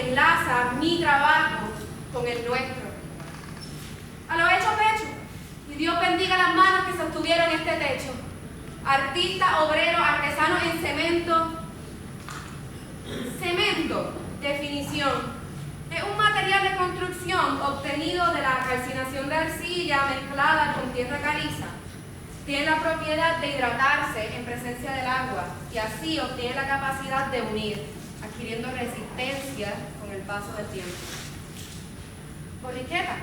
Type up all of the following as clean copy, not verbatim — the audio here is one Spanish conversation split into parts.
enlaza mi trabajo con el nuestro. A lo hecho pecho, y Dios bendiga las manos que sostuvieron este techo. Artistas, obreros, artesanos en cemento. Cemento, definición. Es un material de construcción obtenido de la calcinación de arcilla mezclada con tierra caliza. Tiene la propiedad de hidratarse en presencia del agua y así obtiene la capacidad de unir, adquiriendo resistencia con el paso del tiempo. Borriqueta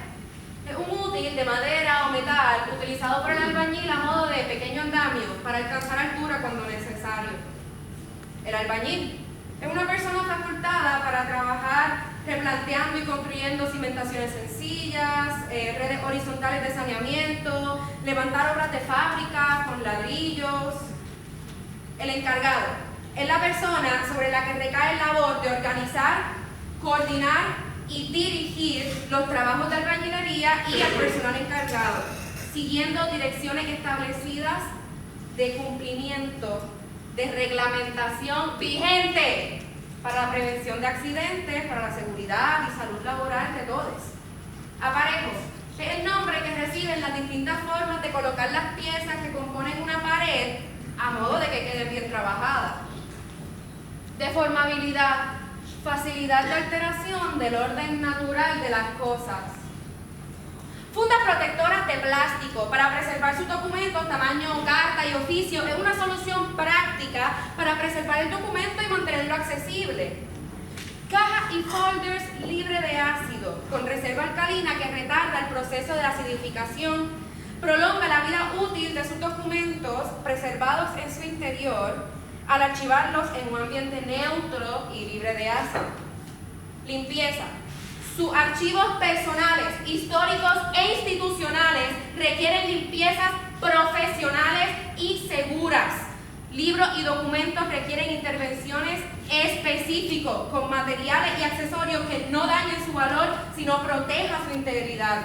es un útil de madera o metal utilizado por el albañil a modo de pequeño andamio para alcanzar altura cuando necesario. El albañil es una persona facultada para trabajar replanteando y construyendo cimentaciones sencillas, redes horizontales de saneamiento, levantar obras de fábrica con ladrillos. El encargado es la persona sobre la que recae la labor de organizar, coordinar y dirigir los trabajos de albañilería y al personal encargado, siguiendo direcciones establecidas de cumplimiento de reglamentación vigente para la prevención de accidentes, para la seguridad y salud laboral de todos. Aparejos es el nombre que reciben las distintas formas de colocar las piezas que componen una pared a modo de que quede bien trabajada. Deformabilidad, facilidad de alteración del orden natural de las cosas. Fundas protectoras de plástico para preservar sus documentos, tamaño, carta y oficio, es una solución práctica para preservar el documento y mantenerlo accesible. Cajas y folders libres de ácido, con reserva alcalina que retarda el proceso de acidificación, prolonga la vida útil de sus documentos preservados en su interior al archivarlos en un ambiente neutro y libre de ácido. Limpieza. Sus archivos personales, históricos e institucionales requieren limpiezas profesionales y seguras. Libros y documentos requieren intervenciones específicas con materiales y accesorios que no dañen su valor, sino protejan su integridad.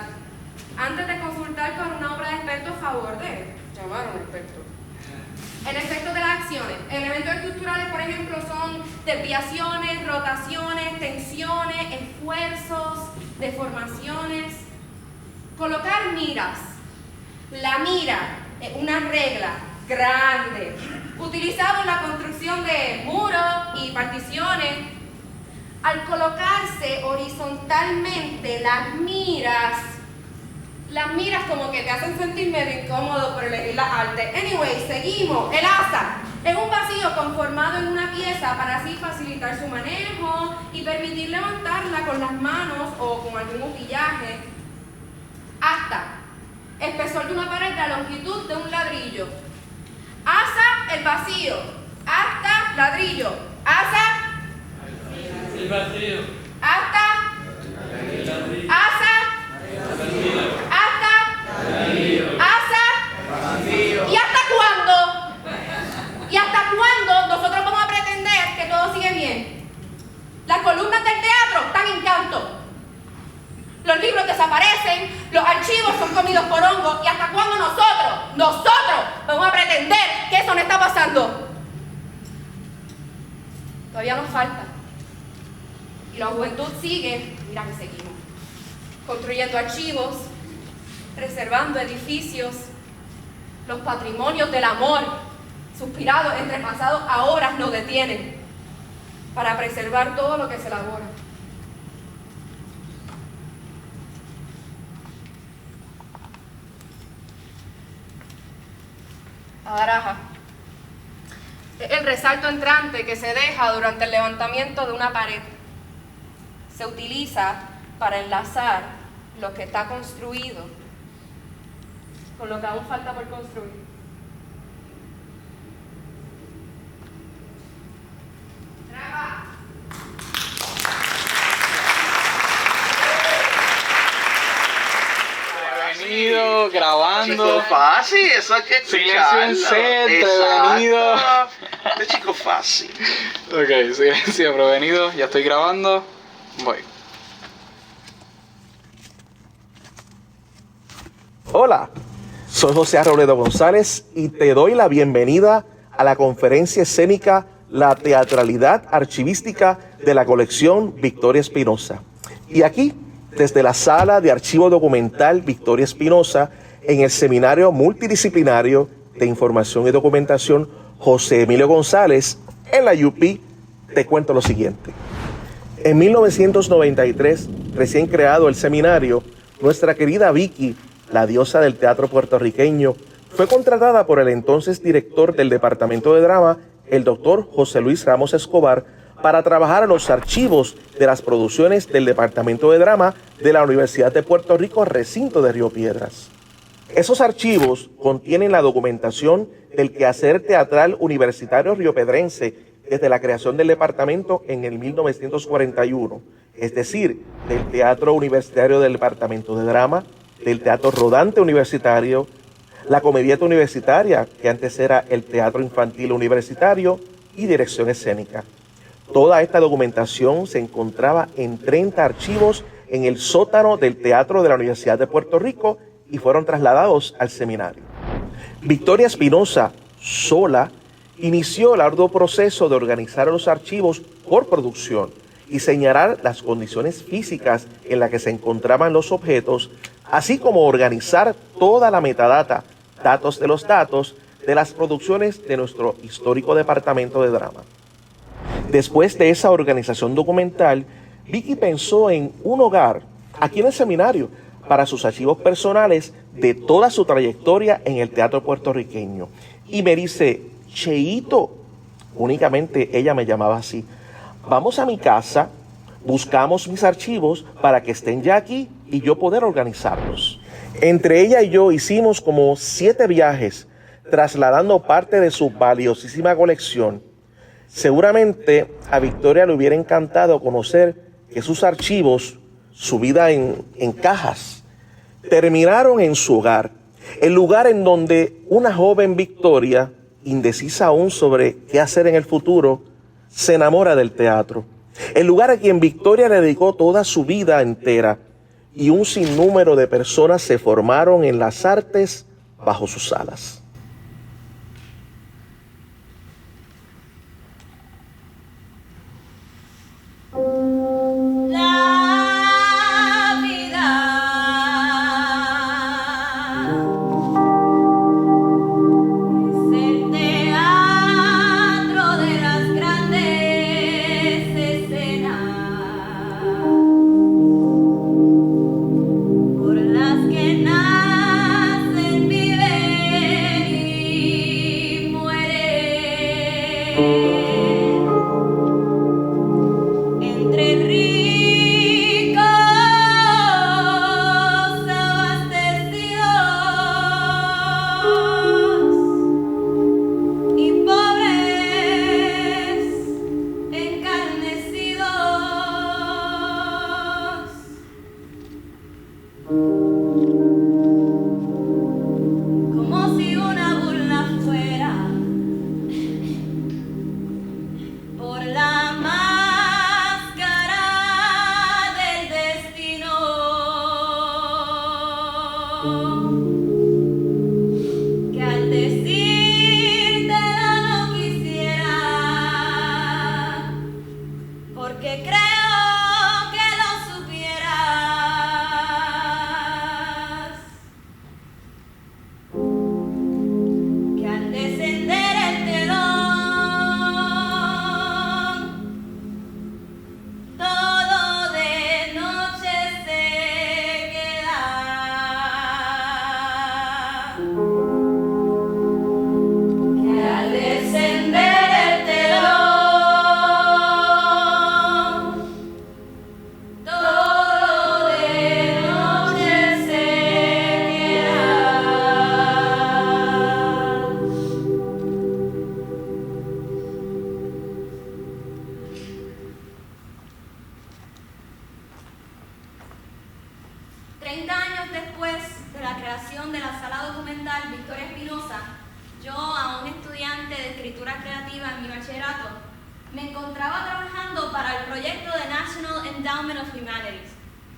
Antes de consultar con una obra de experto, favor de llamar a un experto. El efecto de las acciones. Elementos estructurales, por ejemplo, son desviaciones, rotaciones, tensiones, esfuerzos, deformaciones. Colocar miras. La mira es una regla grande, utilizada en la construcción de muros y particiones. Al colocarse horizontalmente las miras como que te hacen sentir medio incómodo por elegir las artes. Anyway, seguimos. El asa es un vacío conformado en una pieza para así facilitar su manejo y permitir levantarla con las manos o con algún utillaje. Asta, espesor de una pared de la longitud de un ladrillo. Asa, el vacío. Asta, ladrillo. Asa, el vacío. Asta, El ladrillo. asa, ¿y hasta cuándo? ¿Y hasta cuándo nosotros vamos a pretender que todo sigue bien? Las columnas del teatro están en canto. Los libros desaparecen, los archivos son comidos por hongos. ¿Y hasta cuándo nosotros vamos a pretender que eso no está pasando? Todavía nos falta. Y la juventud sigue, mira que seguimos, construyendo archivos, preservando edificios, los patrimonios del amor, suspirados entre pasados ahora nos detienen para preservar todo lo que se elabora. La baraja es el resalto entrante que se deja durante el levantamiento de una pared. Se utiliza para enlazar lo que está construido con lo que aún falta por construir. Prevenido, grabando. Chico fácil, eso hay que escucharlo. Silencio en set, Exacto. prevenido. De chico fácil. Ok, silencio, prevenido. Ya estoy grabando. Voy. Hola, soy José Robledo González y te doy la bienvenida a la conferencia escénica la teatralidad archivística de la colección Victoria Espinosa. Y aquí, desde la Sala de Archivo Documental Victoria Espinosa, en el Seminario Multidisciplinario de Información y Documentación José Emilio González, en la UP, te cuento lo siguiente. En 1993, recién creado el seminario, nuestra querida Vicky, la diosa del teatro puertorriqueño, fue contratada por el entonces director del Departamento de Drama, el doctor José Luis Ramos Escobar, para trabajar en los archivos de las producciones del Departamento de Drama de la Universidad de Puerto Rico, recinto de Río Piedras. Esos archivos contienen la documentación del quehacer teatral universitario riopedrense desde la creación del departamento en el 1941, es decir, del Teatro Universitario del Departamento de Drama, del Teatro Rodante Universitario, la Comedieta Universitaria, que antes era el Teatro Infantil Universitario, y Dirección Escénica. Toda esta documentación se encontraba en 30 archivos en el sótano del Teatro de la Universidad de Puerto Rico y fueron trasladados al seminario. Victoria Espinosa, sola, inició el arduo proceso de organizar los archivos por producción y señalar las condiciones físicas en las que se encontraban los objetos, así como organizar toda la metadata, datos de las producciones de nuestro histórico Departamento de Drama. Después de esa organización documental, Vicky pensó en un hogar aquí en el seminario para sus archivos personales de toda su trayectoria en el teatro puertorriqueño. Y me dice, Cheito, únicamente ella me llamaba así, vamos a mi casa, buscamos mis archivos para que estén ya aquí y yo poder organizarlos. Entre ella y yo hicimos como 7 viajes, trasladando parte de su valiosísima colección. Seguramente a Victoria le hubiera encantado conocer que sus archivos, su vida en cajas, terminaron en su hogar, el lugar en donde una joven Victoria, indecisa aún sobre qué hacer en el futuro, se enamora del teatro. El lugar a quien Victoria le dedicó toda su vida entera, y un sinnúmero de personas se formaron en las artes bajo sus alas.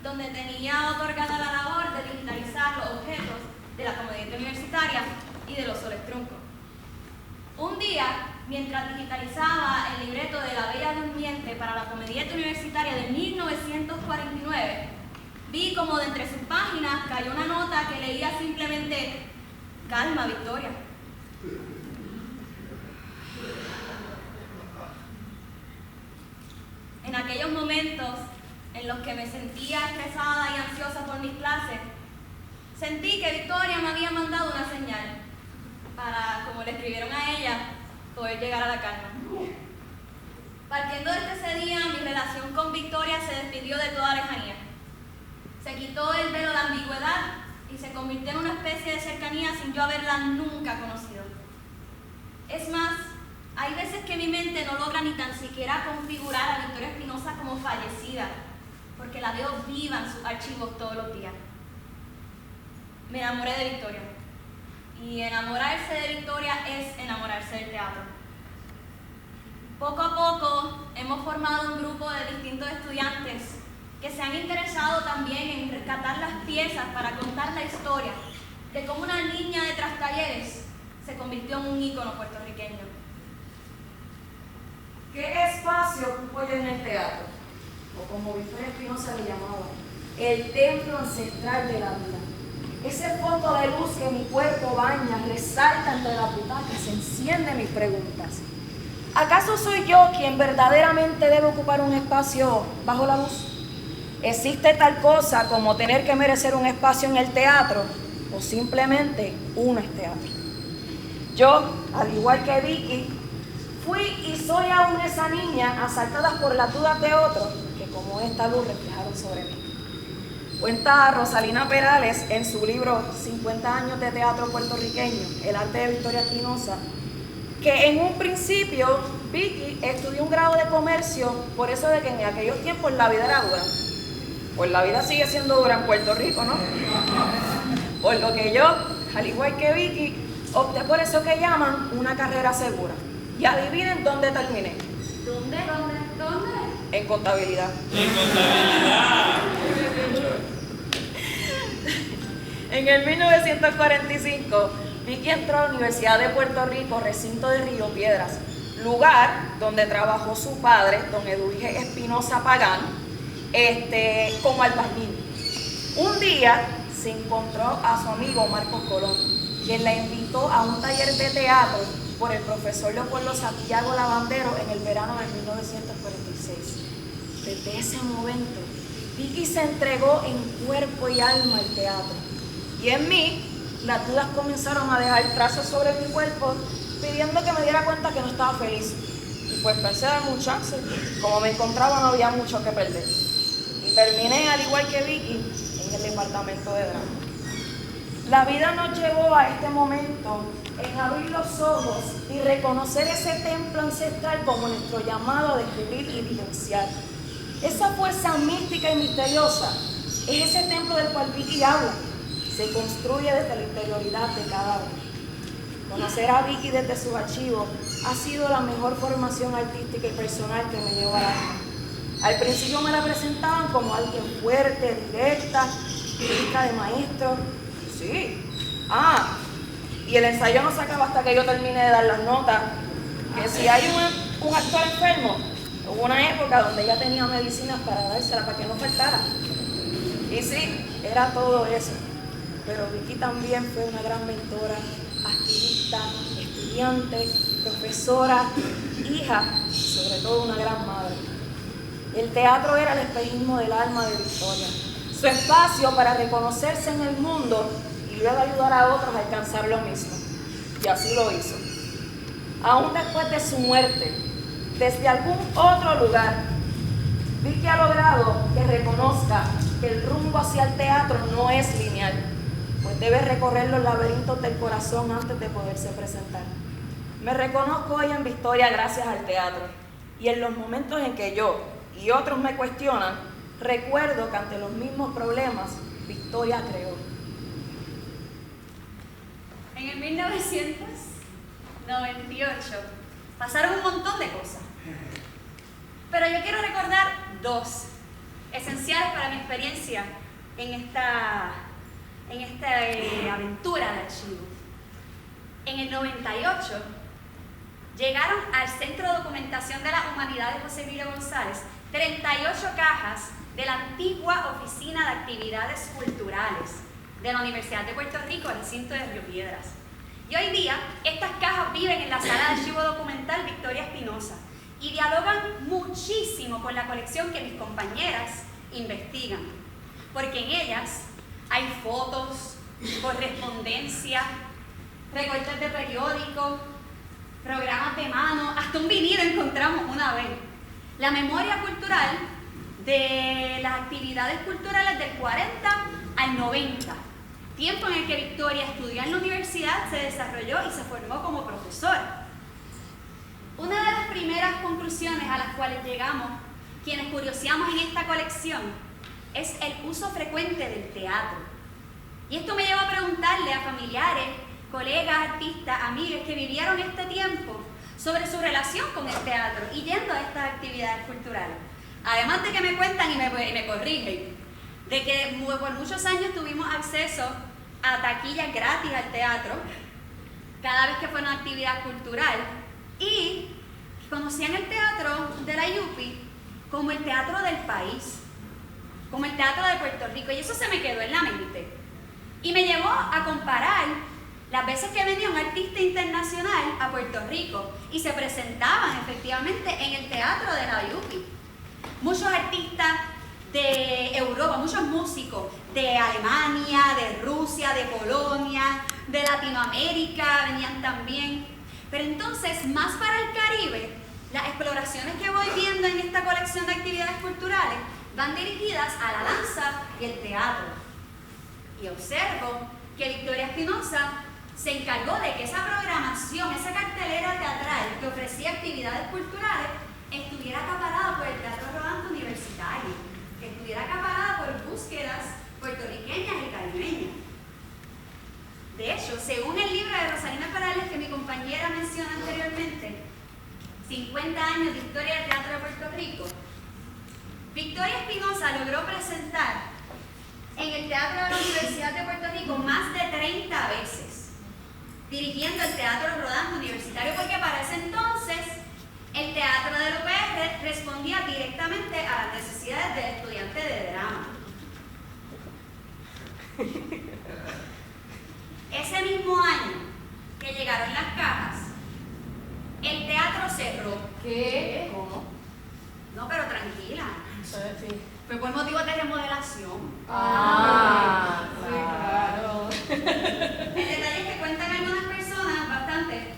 donde tenía otorgada la labor de digitalizar los objetos de la Comedieta Universitaria y de los Soles Truncos. Un día mientras digitalizaba el libreto de La Bella Durmiente para la Comedieta Universitaria de 1949, vi como de entre sus páginas cayó una nota que leía simplemente: calma, Victoria. En aquellos momentos en los que me sentía estresada y ansiosa por mis clases, sentí que Victoria me había mandado una señal para, como le escribieron a ella, poder llegar a la calma. Partiendo desde ese día, mi relación con Victoria se despidió de toda lejanía. Se quitó el velo de ambigüedad y se convirtió en una especie de cercanía sin yo haberla nunca conocido. Es más, hay veces que mi mente no logra ni tan siquiera configurar a Victoria Espinosa como fallecida, porque la veo viva en sus archivos todos los días. Me enamoré de Victoria. Y enamorarse de Victoria es enamorarse del teatro. Poco a poco hemos formado un grupo de distintos estudiantes que se han interesado también en rescatar las piezas para contar la historia de cómo una niña de Trastalleres se convirtió en un ícono puertorriqueño. ¿Qué espacio ocupo yo en el teatro? O como Victoria Espinosa le llamaba, el templo ancestral de la vida. Ese fondo de luz que mi cuerpo baña, resalta entre las butacas, enciende mis preguntas. ¿Acaso soy yo quien verdaderamente debe ocupar un espacio bajo la luz? ¿Existe tal cosa como tener que merecer un espacio en el teatro? ¿O simplemente uno es teatro? Yo, al igual que Vicky, fui y soy aún esa niña asaltada por las dudas de otros que como esta luz reflejaron sobre mí. Cuenta Rosalina Perales en su libro 50 años de teatro puertorriqueño, El arte de Victoria Espinosa, que en un principio Vicky estudió un grado de comercio por eso de que en aquellos tiempos la vida era dura. Pues la vida sigue siendo dura en Puerto Rico, ¿no? Por lo que yo, al igual que Vicky, opté por eso que llaman una carrera segura. Y adivinen dónde terminé. ¿Dónde? En contabilidad. En contabilidad. En el 1945, Vicky entró a la Universidad de Puerto Rico, recinto de Río Piedras, lugar donde trabajó su padre, don Edurige Espinosa Pagán, como albañil. Un día se encontró a su amigo Marcos Colón, quien la invitó a un taller de teatro por el profesor Leopoldo Santiago Lavandero en el verano de 1946. Desde ese momento, Vicky se entregó en cuerpo y alma al teatro. Y en mí, las dudas comenzaron a dejar trazos sobre mi cuerpo, pidiendo que me diera cuenta que no estaba feliz. Y pues pensé de muchacho, como me encontraba no había mucho que perder. Y terminé, al igual que Vicky, en el departamento de drama. La vida nos llevó a este momento en abrir los ojos y reconocer ese templo ancestral como nuestro llamado a descubrir y vivenciar. Esa fuerza mística y misteriosa es ese templo del cual Vicky habla. Se construye desde la interioridad de cada uno. Conocer a Vicky desde sus archivos ha sido la mejor formación artística y personal que me llevó a la vida. Al principio me la presentaban como alguien fuerte, directa, hija de maestro. Sí. Y el ensayo no se acaba hasta que yo termine de dar las notas. Que si hay un actor enfermo, hubo una época donde ella tenía medicinas para dársela para que no faltara. Y sí, era todo eso. Pero Vicky también fue una gran mentora, activista, estudiante, profesora, hija y sobre todo una gran madre. El teatro era el espejismo del alma de Victoria, su espacio para reconocerse en el mundo y luego ayudar a otros a alcanzar lo mismo. Y así lo hizo. Aún después de su muerte, desde algún otro lugar, Vicky ha logrado que reconozca que el rumbo hacia el teatro no es lineal, pues debe recorrer los laberintos del corazón antes de poderse presentar. Me reconozco hoy en Victoria gracias al teatro, y en los momentos en que yo y otros me cuestionan, recuerdo que ante los mismos problemas, Victoria creó. En el 1998 pasaron un montón de cosas, pero yo quiero recordar dos esenciales para mi experiencia en esta aventura de archivo. En el 98 llegaron al Centro de Documentación de las Humanidades José Emilio González 38 cajas de la antigua Oficina de Actividades Culturales de la Universidad de Puerto Rico, recinto de Río Piedras. Y hoy día, estas cajas viven en la sala de archivo documental Victoria Espinosa y dialogan muchísimo con la colección que mis compañeras investigan, porque en ellas hay fotos, correspondencia, recortes de periódicos, programas de mano, hasta un vinilo encontramos una vez. La memoria cultural de las actividades culturales del 40 al 90, tiempo en el que Victoria estudió en la universidad, se desarrolló y se formó como profesora. Una de las primeras conclusiones a las cuales llegamos quienes curioseamos en esta colección es el uso frecuente del teatro. Y esto me lleva a preguntarle a familiares, colegas, artistas, amigos que vivieron este tiempo sobre su relación con el teatro y yendo a estas actividades culturales. Además de que me cuentan y me corrigen, de que por muchos años tuvimos acceso a taquillas gratis al teatro cada vez que fue una actividad cultural y conocían el teatro de la UPI como el teatro del país, como el teatro de Puerto Rico, y eso se me quedó en la mente. Y me llevó a comparar las veces que venía un artista internacional a Puerto Rico y se presentaban efectivamente en el teatro de la UPI. Muchos artistas de Europa, muchos músicos de Alemania, de Rusia, de Polonia, de Latinoamérica venían también. Pero entonces, más para el Caribe, las exploraciones que voy viendo en esta colección de actividades culturales van dirigidas a la danza y el teatro. Y observo que Victoria Espinosa se encargó de que esa programación, esa cartelera teatral que ofrecía actividades culturales, estuviera acaparada por el Teatro Rodante Universitario, que estuviera acaparada por búsquedas puertorriqueñas y caribeñas. De hecho, según el libro de Rosalina Perales que mi compañera menciona anteriormente, 50 años de historia del teatro de Puerto Rico, Victoria Espinosa logró presentar en el Teatro de la Universidad de Puerto Rico más de 30 veces, dirigiendo el Teatro Rodante Universitario, porque para ese entonces el teatro de la UPR respondía directamente a las necesidades del estudiante de drama. Ese mismo año que llegaron las cajas, el teatro cerró. ¿Qué? ¿Cómo? No, pero tranquila. Sí. Fue por motivos de remodelación. Ah, claro. El detalle es que cuentan algunas personas, bastante,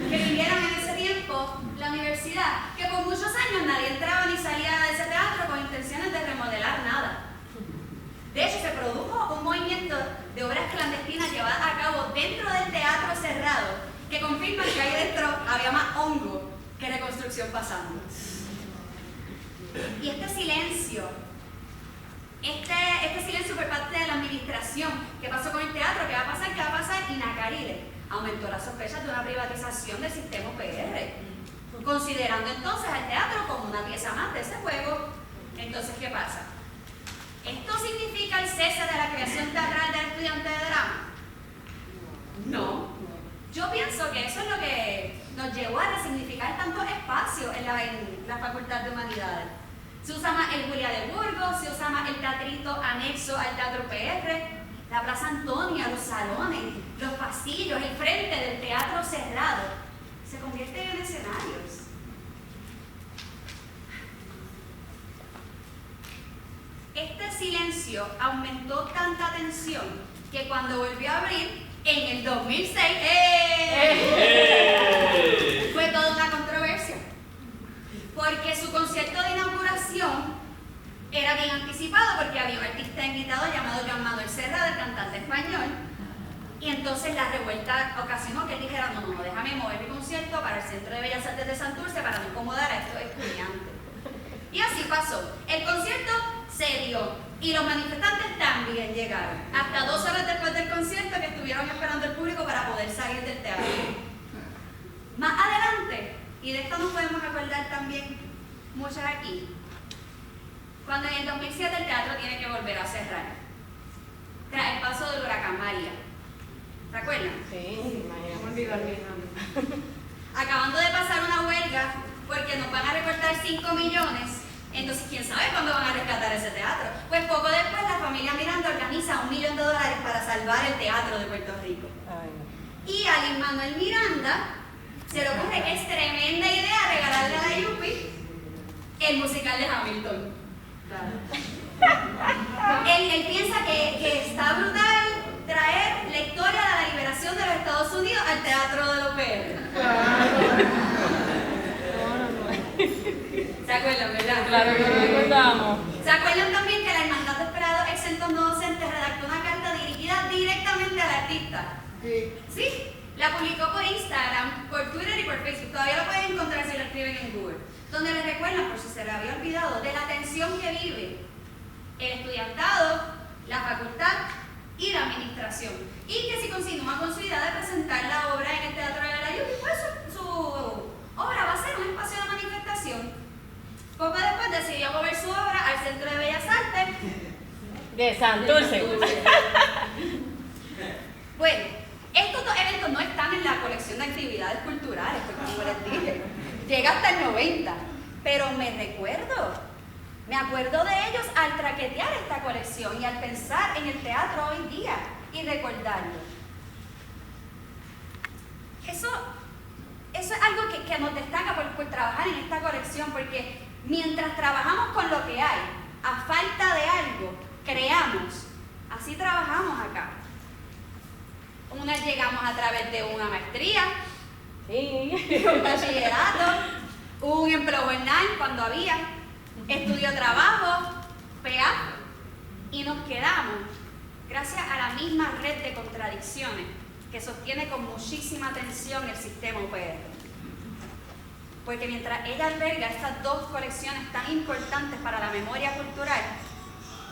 que vivieron en ese tiempo la universidad, que por muchos años nadie entraba ni salía de ese teatro con intenciones de remodelar nada. De hecho, se produjo un movimiento de obras clandestinas llevadas a cabo dentro del teatro cerrado, que confirman que ahí dentro había más hongo que reconstrucción pasando. Y este silencio por parte de la administración, ¿qué pasó con el teatro? ¿Qué va a pasar? ¿Qué va a pasar? Y Nacarile aumentó las sospechas de una privatización del sistema UPR, considerando entonces al teatro como una pieza más de ese juego. Entonces, ¿qué pasa? ¿Esto significa el cese de la creación teatral del estudiante de drama? No. Yo pienso que eso es lo que nos llevó a resignificar tantos espacios en la Facultad de Humanidades. Se usa más el Julia de Burgos, se usa más el teatrito anexo al Teatro PR, la Plaza Antonia, los salones, los pasillos, el frente del teatro cerrado. Se convierten en escenarios. Este silencio aumentó tanta tensión que cuando volvió a abrir, en el 2006, fue toda una controversia. Porque su concierto de inauguración era bien anticipado porque había un artista invitado llamado Joan Manuel Serra, el cantante español. Y entonces la revuelta ocasionó que él dijera, no, déjame mover mi concierto para el Centro de Bellas Artes de Santurce para no incomodar a estos estudiantes. Y así pasó. El concierto se dio y los manifestantes también llegaron. Hasta 2 horas después del concierto que estuvieron esperando el público para poder salir del teatro. Más adelante, y de esto nos podemos acordar también muchos aquí, cuando en el 2007 el teatro tiene que volver a cerrar, tras el paso del huracán María. ¿Se acuerdan? Sí, imagínate. acabando de pasar una huelga porque nos van a recortar 5 millones. Entonces, ¿quién sabe cuándo van a rescatar ese teatro? Pues poco después la familia Miranda organiza $1 millón para salvar el teatro de Puerto Rico. Y a Lin-Manuel Miranda se le ocurre que es tremenda idea regalarle a la Yupi el musical de Hamilton. Él piensa que está brutal traer la historia de la liberación de los Estados Unidos al teatro de los PR. ¿Se acuerdan, verdad? Claro que nos recordamos. ¿Se acuerdan también que la Hermandad de Esperados Exentos No Docentes redactó una carta dirigida directamente al artista? Sí. La publicó por Instagram, por Twitter y por Facebook. Todavía lo pueden encontrar si lo escriben en Google. Donde les recuerdan, por si se les había olvidado, de la tensión que vive el estudiantado, la facultad y la administración. Y que si continúa con su idea de presentar la obra en el Teatro de la Yupi, pues su obra va a ser un espacio de manifestación. Poco después decidió mover su obra al Centro de Bellas Artes De Santurce. Bueno, estos dos eventos no están en la colección de actividades culturales, porque como les dije, llega hasta el 90, pero me acuerdo de ellos al traquetear esta colección y al pensar en el teatro hoy día y recordarlo. Eso es algo que nos destaca por trabajar en esta colección, porque mientras trabajamos con lo que hay, a falta de algo, creamos. Así trabajamos acá. Unas llegamos a través de una maestría, un bachillerato, un empleo jornal cuando había, estudio trabajo, PA, y nos quedamos gracias a la misma red de contradicciones que sostiene con muchísima atención el sistema UPR. Porque mientras ella alberga estas dos colecciones tan importantes para la memoria cultural,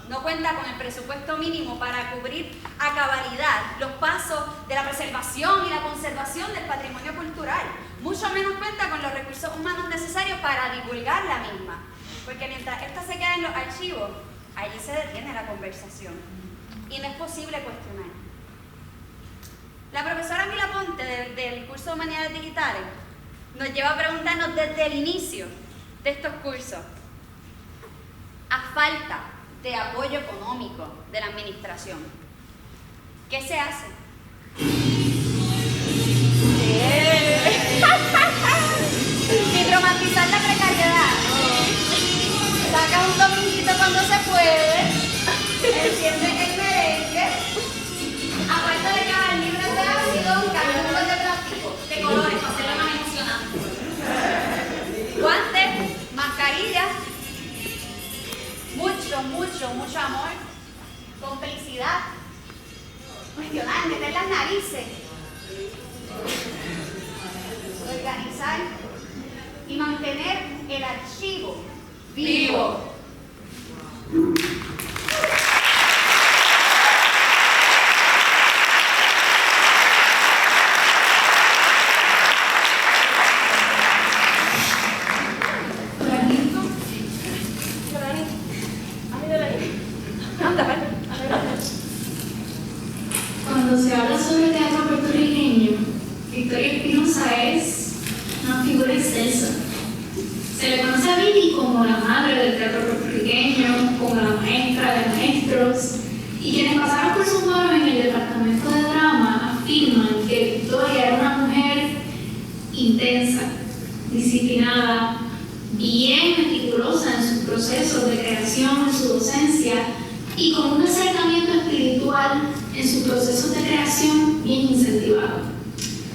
no cuenta con el presupuesto mínimo para cubrir a cabalidad los pasos de la preservación y la conservación del patrimonio cultural. Mucho menos cuenta con los recursos humanos necesarios para divulgar la misma. Porque mientras esta se queda en los archivos, allí se detiene la conversación. Y no es posible cuestionar. La profesora Mila Ponte del curso de Humanidades Digitales nos lleva a preguntarnos desde el inicio de estos cursos, a falta de apoyo económico de la administración, ¿qué se hace? Sin romantizar la precariedad, saca un dominguito cuando se puede, enciende el merengue, aparte de cada libro de ácido, cañones de plástico, de colores, para hacerlo más emocionante. Guantes, mascarillas, mucho amor, complicidad, cuestionar, meter las narices, organizar y mantener el archivo vivo. Cuando se habla sobre teatro puertorriqueño, Victoria Espinosa es una figura excelsa. Se le conoce a Vivi como la madre del teatro puertorriqueño, como la maestra de maestros, y quienes pasaron por sus manos en el departamento de drama afirman que Victoria era una mujer intensa, disciplinada, bien meticulosa en sus procesos de creación, en su docencia, y con un acercamiento espiritual en sus procesos de creación bien incentivado.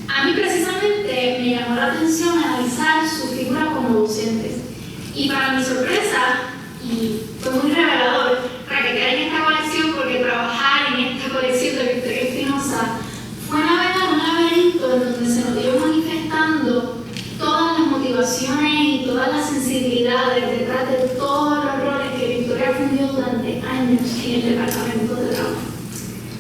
A mí precisamente me llamó la atención analizar su figura como docente. Y para mi sorpresa, y fue muy revelador, raquetear en esta colección, porque trabajar en esta colección de Victoria Espinosa fue navegar un laberinto en donde se nos dio manifestando todas las motivaciones y todas las sensibilidades detrás de todos los roles que Victoria fundió durante años en el departamento de drama.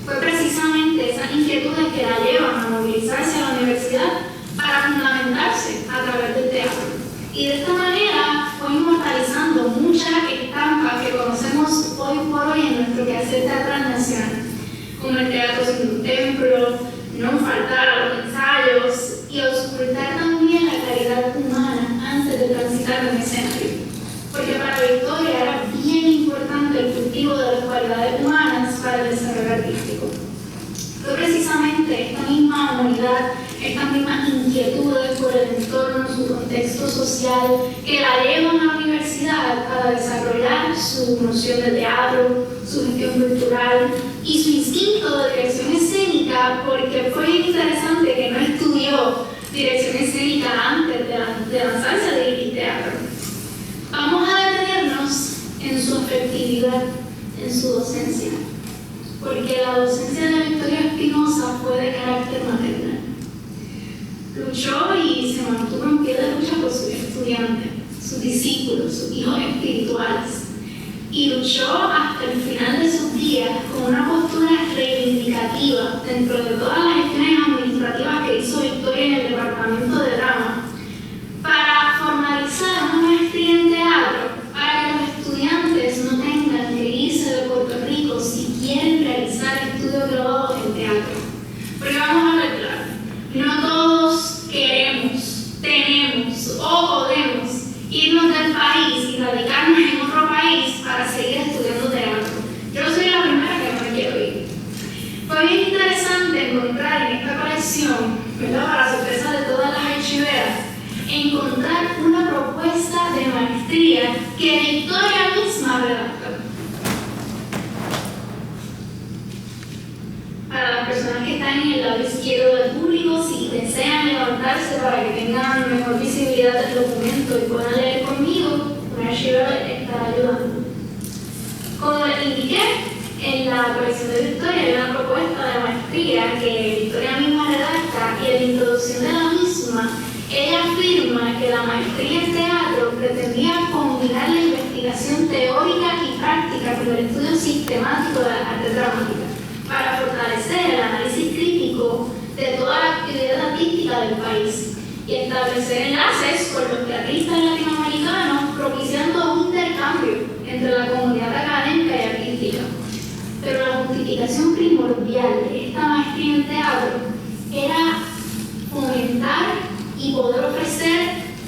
Fue precisamente esas inquietudes que la llevan a movilizarse a la universidad para fundamentarse a través del teatro. Y de esta manera fue inmortalizando muchas estampas que conocemos hoy por hoy en nuestro quehacer teatral nacional, como el teatro sin un templo, no faltar a los ensayos y auscultar también entrar en escenario. Porque para Victoria era bien importante el cultivo de las cualidades humanas para el desarrollo artístico. Fue precisamente esta misma humanidad, estas mismas inquietudes por el entorno, su contexto social, que la llevan a la universidad para desarrollar su noción de teatro, su gestión cultural y su instinto de dirección escénica, porque fue interesante que no estudió dirección escénica antes de lanzarse a dirigir teatro. Vamos a detenernos en su afectividad, en su docencia, porque la docencia de Victoria Espinosa fue de carácter maternal. Luchó y se mantuvo en pie de lucha por sus estudiantes, sus discípulos, sus hijos espirituales, y luchó hasta el final de sus días con una postura reivindicativa dentro de todas las gestiones administrativas que hizo Victoria en el departamento de drama, para formalizar una maestría en teatro, para que los estudiantes no tengan que irse de Puerto Rico si quieren realizar estudios graduados en teatro. Porque vamos a ver claro, no todos queremos, tenemos o podemos irnos del país y radicarnos en otro país para seguir estudiando teatro. Yo soy la primera que no me quiero ir. Fue bien interesante encontrar en esta colección, ¿verdad?, para sorpresa de todas las archiveras, encontrar una propuesta de maestría que Victoria misma redactó. Para las personas que están en el lado izquierdo del público, si desean levantarse para que tengan mejor visibilidad del documento y puedan leer conmigo, una archivera les estará ayudando. Como les indiqué, en la colección de Victoria hay una propuesta de maestría que Victoria misma redacta, y en la introducción de la misma ella afirma que la maestría en teatro pretendía combinar la investigación teórica y práctica con el estudio sistemático de las artes dramáticas para fortalecer el análisis crítico de toda la actividad artística del país y establecer enlaces con los teatristas latinoamericanos, propiciando un intercambio entre la comunidad académica y artística. Pero la justificación primordial de esta maestría en teatro era fomentar y poder ofrecer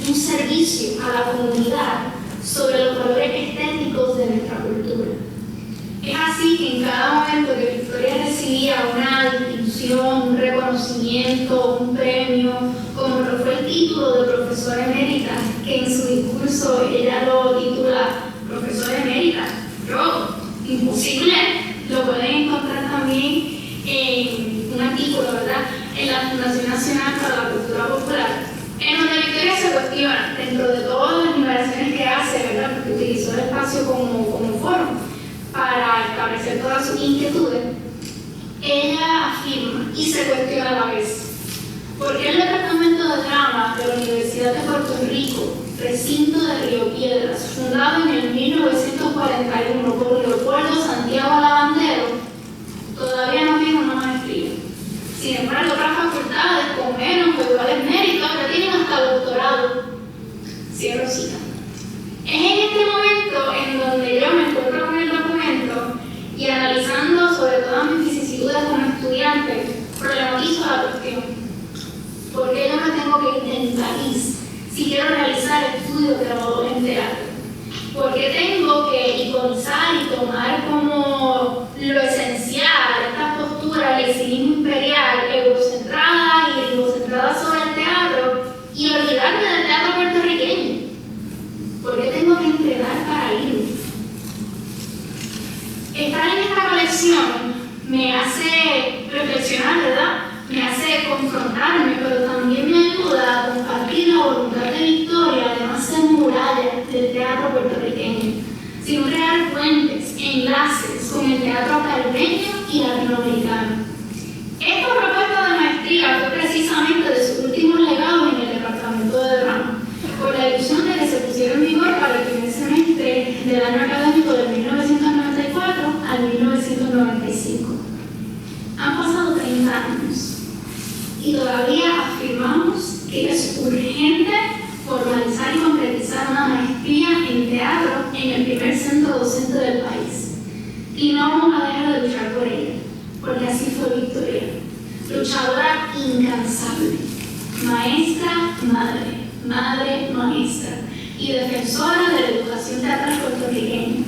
un servicio a la comunidad sobre los valores estéticos de nuestra cultura. Es así que en cada momento que Victoria recibía una distinción, un reconocimiento, un premio, como lo fue el título de profesora emérita, que en su discurso ella lo titula profesora emérita, imposible, lo pueden encontrar también en un artículo, ¿verdad?, en la Fundación Nacional para la Cultura Popular, en donde Victoria se cuestiona, dentro de todas las invitaciones que hace, ¿verdad?, porque utilizó el espacio como foro para establecer todas sus inquietudes, ella afirma y se cuestiona a la vez: ¿por qué el Departamento de Drama de la Universidad de Puerto Rico, recinto de Río Piedras, fundado en el 1941 por Leopoldo Santiago Lavandero, todavía no tiene una maestría? Sin embargo, otras facultades con menos o iguales méritos ya tienen hasta doctorado. Cierro cita. Es en este momento en donde yo me encuentro con el documento y, analizando sobre todas mis vicisitudes como estudiante, problematizo la cuestión. ¿Por qué yo me tengo que ir de mi país si quiero realizar estudios graduados en teatro? ¿Por qué tengo que iconizar y tomar como lo esencial esta postura del cinismo imperial, egocentrada y egocentrada sobre el teatro, y olvidarme del teatro puertorriqueño? ¿Por qué tengo que entregar para irme? Estar en esta colección me hace reflexionar, ¿verdad?, me hace confrontarme, pero también me ayuda a compartir la voluntad de Victoria de no hacer murallas del teatro puertorriqueño, sino crear puentes, enlaces con el teatro caribeño y latinoamericano. Esta propuesta de maestría fue precisamente de sus últimos legados en el departamento de drama, por la ilusión de que se pusiera en vigor para el primer semestre del año académico del 1994 al 1995. Han pasado 30 años. Y todavía afirmamos que es urgente formalizar y concretizar una maestría en teatro en el primer centro docente del país. Y no vamos a dejar de luchar por ella, porque así fue Victoria. Luchadora incansable, maestra, madre, madre, maestra, y defensora de la educación teatral puertorriqueña.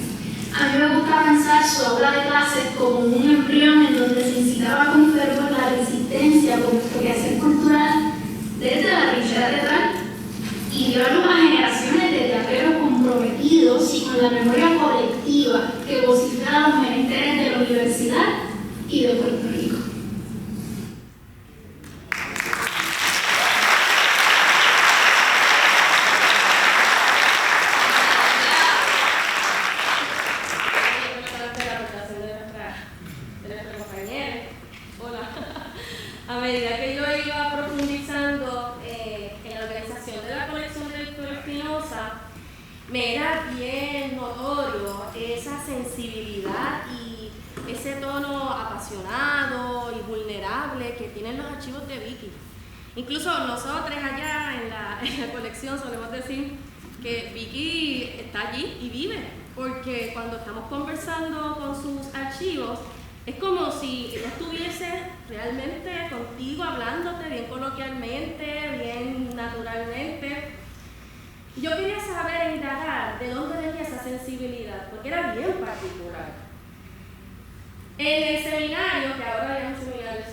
A mí me gusta pensar su aula de clases como un embrión en donde se incitaba con fervor la resistencia por nuestra creación cultural desde la trinchera teatral y dio luz a generaciones de teatreros comprometidos y con la memoria colectiva que vocifera los menesteres de la universidad y de Puerto Rico. A medida que yo iba profundizando en la organización de la colección de Víctor Espinosa, me era bien notorio esa sensibilidad y ese tono apasionado y vulnerable que tienen los archivos de Vicky. Incluso nosotros allá en la colección solemos decir que Vicky está allí y vive, porque cuando estamos conversando con sus archivos, es como si estuviese realmente contigo hablándote bien coloquialmente, bien naturalmente. Yo quería saber, indagar, de dónde venía esa sensibilidad, porque era bien particular. En el seminario, que ahora ya es un seminario,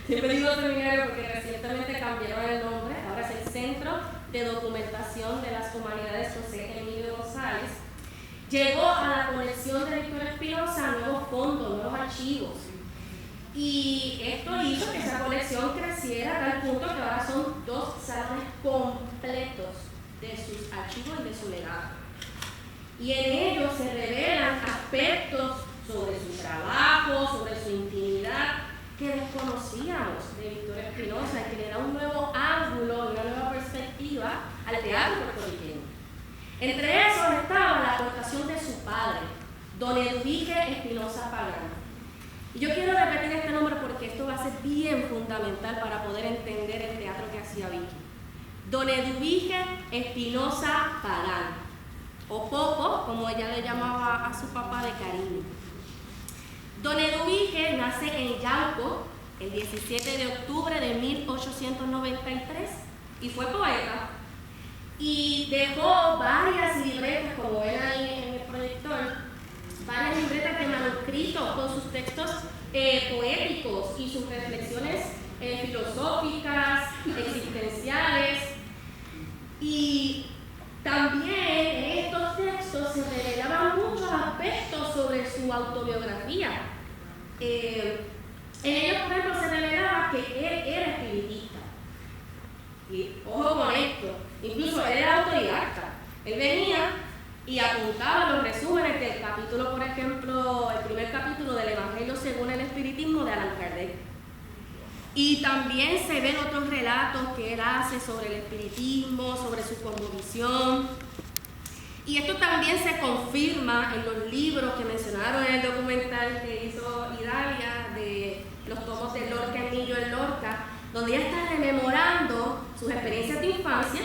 siempre digo seminario porque recientemente cambiaron el nombre, ahora es el Centro de Documentación de las Humanidades José Emilio González, llegó a la colección de Víctor Espinosa nuevos fondos, nuevos archivos. Y esto hizo que esa colección creciera a tal punto que ahora son 2 salones completos de sus archivos y de su legado. Y en ellos se revelan aspectos sobre su trabajo, sobre su intimidad, que desconocíamos de Víctor Espinosa y que le da un nuevo ángulo, una nueva perspectiva al teatro puertorriqueño. Entre esos estaba la aportación de su padre, don Eduviges Espinosa Pagán. Y yo quiero repetir este nombre porque esto va a ser bien fundamental para poder entender el teatro que hacía Vicky. Don Eduviges Espinosa Pagán, o Popo, como ella le llamaba a su papá de cariño. Don Eduviges nace en Yauco el 17 de octubre de 1893 y fue poeta. Y dejó varias libretas, como ven ahí en el proyector, varias libretas de manuscritos con sus textos poéticos y sus reflexiones filosóficas, existenciales. Y también en estos textos se revelaban muchos aspectos sobre su autobiografía. En ellos, por ejemplo, se revelaba que él era espiritista. Y ojo con esto, incluso él era autodidacta. Él venía y apuntaba los resúmenes del capítulo, por ejemplo, el primer capítulo del Evangelio según el Espiritismo de Allan Kardec. Y también se ven otros relatos que él hace sobre el espiritismo, sobre su cosmovisión. Y esto también se confirma en los libros que mencionaron en el documental que hizo Idalia de los tomos de Lorca Emilio en Lorca, donde ella está rememorando sus experiencias de infancia,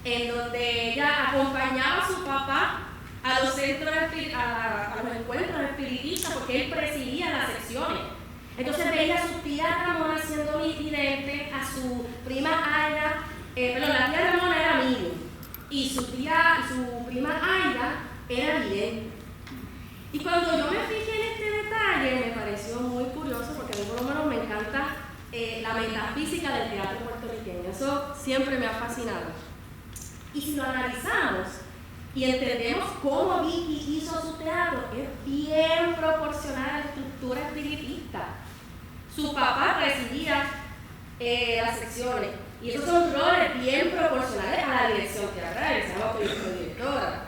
en donde ella acompañaba a su papá a los centros, a los encuentros espiritistas, porque él presidía las secciones. Entonces veía a su tía Ramona siendo vidente, a su prima Aida, la tía Ramona era amigo, y su prima Aida era vidente. Y cuando yo me fijé en este detalle, me pareció muy curioso, porque a mí por lo menos me encanta la metafísica del teatro puertorriqueño. Eso siempre me ha fascinado. Y si lo analizamos y entendemos cómo Vicky hizo su teatro, es bien proporcional a la estructura espiritista. Su papá presidía las secciones, y esos son roles bien proporcionales a la dirección teatral, sabemos que yo soy directora.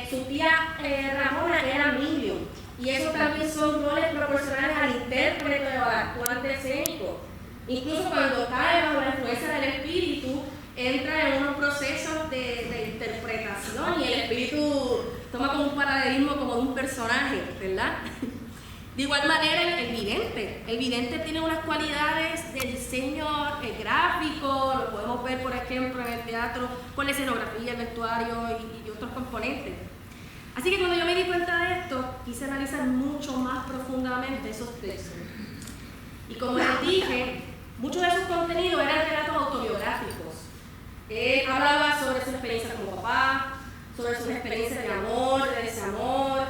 Su tía Ramona era medium, y esos también son roles proporcionales al intérprete o al actuante escénico. Incluso cuando cae bajo la influencia del espíritu, entra en unos procesos de interpretación y el espíritu toma como un paralelismo como de un personaje, ¿verdad? De igual manera el vidente tiene unas cualidades de diseño gráfico, lo podemos ver por ejemplo en el teatro con la escenografía, el vestuario y otros componentes. Así que cuando yo me di cuenta de esto, quise analizar mucho más profundamente esos textos. Y como les dije, muchos de esos contenidos eran relatos autobiográficos. Hablaba sobre su experiencia como papá, sobre sus experiencias de amor, de desamor,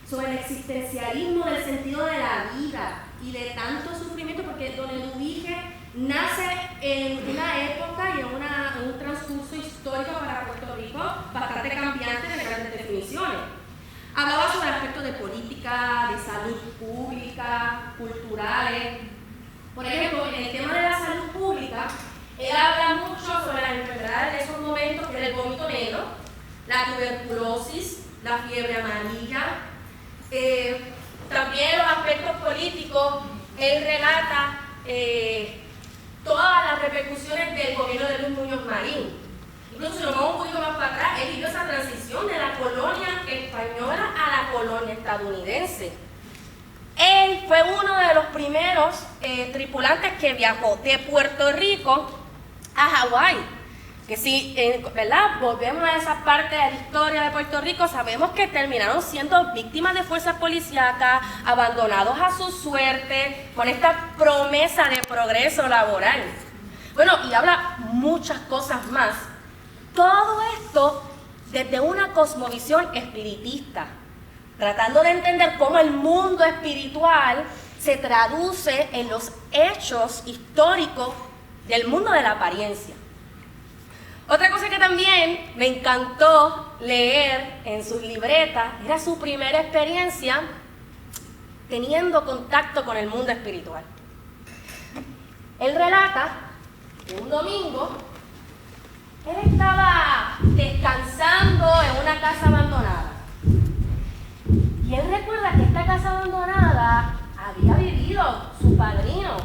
sobre el existencialismo del sentido de la vida y de tanto sufrimiento, porque don Eduvige nace en una época y en un transcurso histórico para Puerto Rico bastante cambiante de grandes definiciones. Hablaba sobre aspectos de política, de salud pública, culturales. Por ejemplo, en el tema de la salud pública, él habla mucho sobre las enfermedades de esos momentos, que es el vómito negro, la tuberculosis, la fiebre amarilla, también los aspectos políticos. Él relata todas las repercusiones del gobierno de Luis Muñoz Marín. Incluso si nos vamos un poquito más para atrás, él vivió esa transición de la colonia española a la colonia estadounidense. Él fue uno de los primeros tripulantes que viajó de Puerto Rico a Hawái. Que si, ¿verdad? Volvemos a esa parte de la historia de Puerto Rico, sabemos que terminaron siendo víctimas de fuerzas policíacas, abandonados a su suerte, con esta promesa de progreso laboral. Bueno, y habla muchas cosas más. Todo esto desde una cosmovisión espiritista, tratando de entender cómo el mundo espiritual se traduce en los hechos históricos del mundo de la apariencia. Otra cosa que también me encantó leer en sus libretas era su primera experiencia teniendo contacto con el mundo espiritual. Él relata que un domingo él estaba descansando en una casa abandonada. Y él recuerda que esta casa abandonada había vivido su padrino.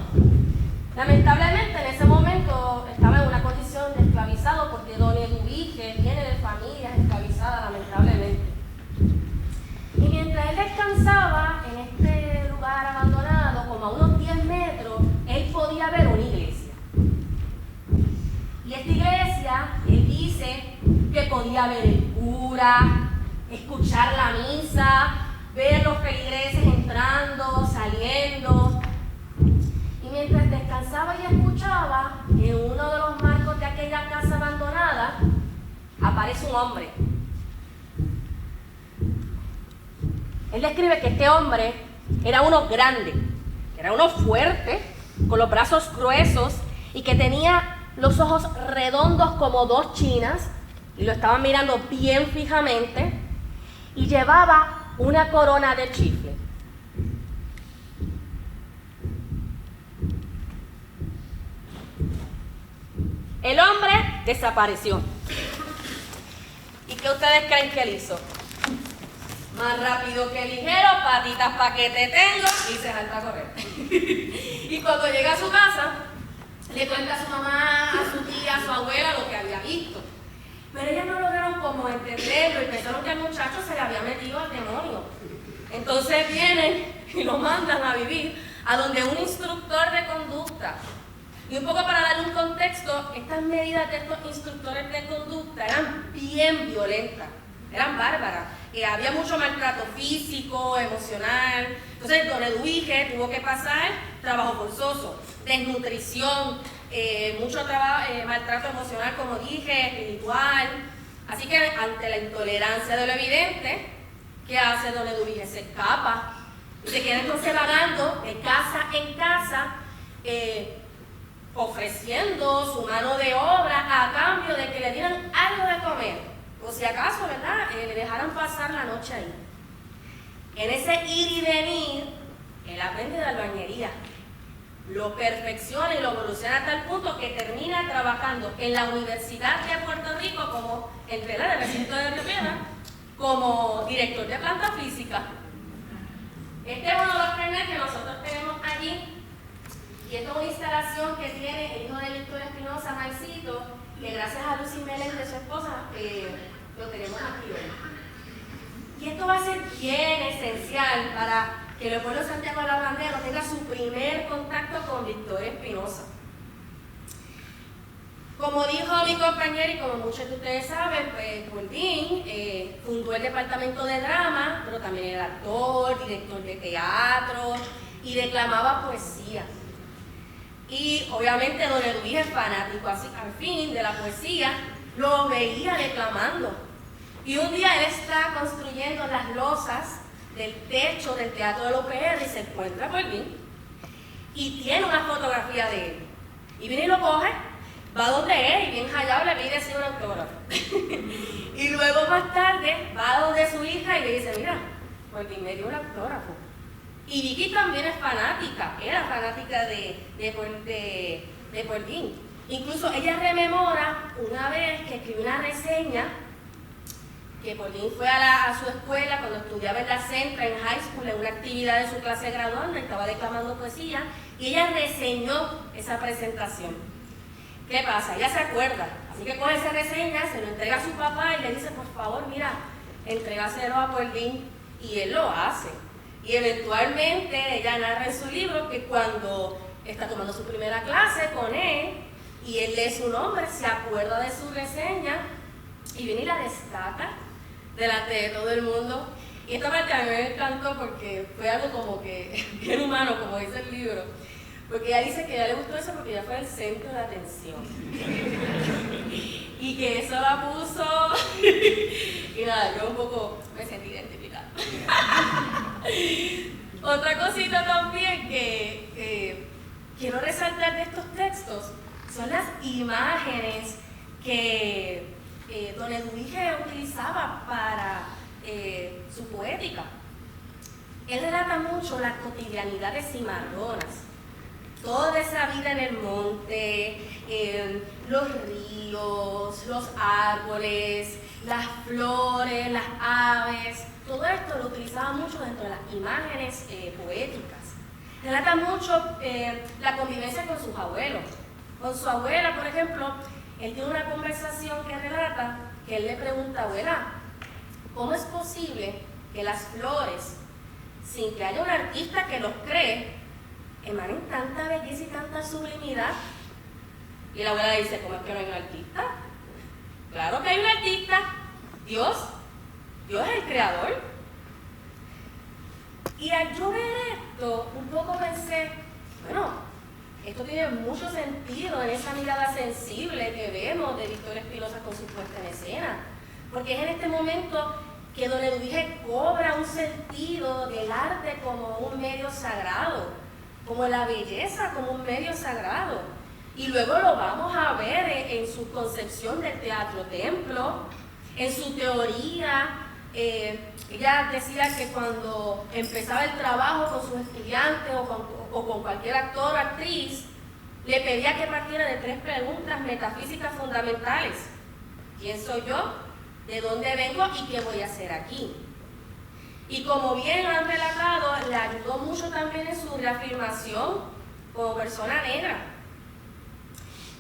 Lamentablemente en ese momento estaba en una condición de esclavizado, porque don Eduvige viene de familias esclavizadas, lamentablemente. Y mientras él descansaba en este lugar abandonado, como a unos 10 metros, él podía ver una iglesia. Y esta iglesia, él dice que podía ver el cura, escuchar la misa, ver los feligreses entrando, saliendo. Y mientras descansaba y escuchaba, en uno de los marcos de aquella casa abandonada, aparece un hombre. Él describe que este hombre era uno grande, era uno fuerte, con los brazos gruesos y que tenía los ojos redondos como dos chinas y lo estaban mirando bien fijamente y llevaba una corona de chifle. El hombre desapareció. ¿Y qué ustedes creen que él hizo? Más rápido que ligero, patitas pa' que te tengo, y se salta a correr. Y cuando llega a su casa, le cuenta a su mamá, a su tía, a su abuela lo que había visto. Pero ellas no lograron como entenderlo y pensaron que al muchacho se le había metido al demonio. Entonces vienen y lo mandan a vivir a donde un instructor de conducta. Y un poco para darle un contexto, estas medidas de estos instructores de conducta eran bien violentas, eran bárbaras. Había mucho maltrato físico, emocional. Entonces don Eduvige tuvo que pasar trabajo forzoso, desnutrición, mucho maltrato emocional, como dije, espiritual. Así que ante la intolerancia de lo evidente, ¿qué hace don Eduvige? Se escapa y se queda entonces vagando de casa en casa, ofreciendo su mano de obra a cambio de que le dieran algo de comer. O si acaso, ¿verdad? Le dejaran pasar la noche ahí. En ese ir y venir, él aprende de albañería. Lo perfecciona y lo evoluciona a tal punto que termina trabajando en la Universidad de Puerto Rico como, entre el recinto de Río Piedras, como director de planta física. Este es uno de los frenes que nosotros tenemos allí. Y esta es una instalación que tiene el hijo de Víctor Espinosa, Maicito, que gracias a Lucy Meléndez, su esposa, lo tenemos aquí hoy. Y esto va a ser bien esencial para que el pueblo de Santiago de la Bandera tenga su primer contacto con Víctor Espinosa. Como dijo mi compañero y como muchos de ustedes saben, pues Gordín fundó el departamento de drama, pero también era actor, director de teatro y declamaba poesía. Y obviamente don Eduige es fanático así, al fin de la poesía, lo veía declamando. Y un día él está construyendo las losas del techo del Teatro de la UPR y se encuentra con Polvín y tiene una fotografía de él. Y viene y lo coge, va donde él y bien hallado le pide así un autógrafo. Y luego más tarde va donde su hija y le dice, mira, Polvín me dio un autógrafo. Y Vicky también es fanática, era fanática de Polvín. Incluso ella rememora una vez que escribió una reseña que Polvín fue a su escuela cuando estudiaba en la Centra, en high school, en una actividad de su clase graduanda, estaba declamando poesía, y ella reseñó esa presentación. ¿Qué pasa? Ella se acuerda, así que coge esa reseña, se lo entrega a su papá y le dice, por favor, mira, entrégaselo a Polvín, y él lo hace. Y eventualmente ella narra en su libro que cuando está tomando su primera clase con él, y él lee su nombre, se acuerda de su reseña, y viene y la destaca delante de todo el mundo. Y esta parte a mí me encantó porque fue algo como que bien humano, como dice el libro. Porque ella dice que a ella le gustó eso porque ella fue el centro de atención. Y que eso la puso. Y nada, yo un poco me sentí identificada. Otra cosita también que quiero resaltar de estos textos son las imágenes que don Eduige utilizaba para su poética. Él relata mucho las cotidianidades cimarronas, toda esa vida en el monte, los ríos, los árboles, las flores, las aves, todo esto lo utilizaba mucho dentro de las imágenes poéticas. Relata mucho la convivencia con sus abuelos. Con su abuela, por ejemplo, él tiene una conversación que relata que él le pregunta, abuela, ¿cómo es posible que las flores, sin que haya un artista que los cree, emanen tanta belleza y tanta sublimidad? Y la abuela le dice, ¿cómo es que no hay un artista? Claro que hay un artista, Dios es el creador. Y al yo ver esto, un poco pensé, bueno, esto tiene mucho sentido en esa mirada sensible que vemos de Victoria Espinosa con su puesta en escena, porque es en este momento que don Eduige cobra un sentido del arte como un medio sagrado, como la belleza como un medio sagrado, y luego lo vamos a ver en su concepción del teatro-templo, en su teoría. Ella decía que cuando empezaba el trabajo con sus estudiantes o con cualquier actor o actriz, le pedía que partiera de 3 preguntas metafísicas fundamentales. ¿Quién soy yo? ¿De dónde vengo? ¿Y qué voy a hacer aquí? Y como bien han relatado, le ayudó mucho también en su reafirmación como persona negra.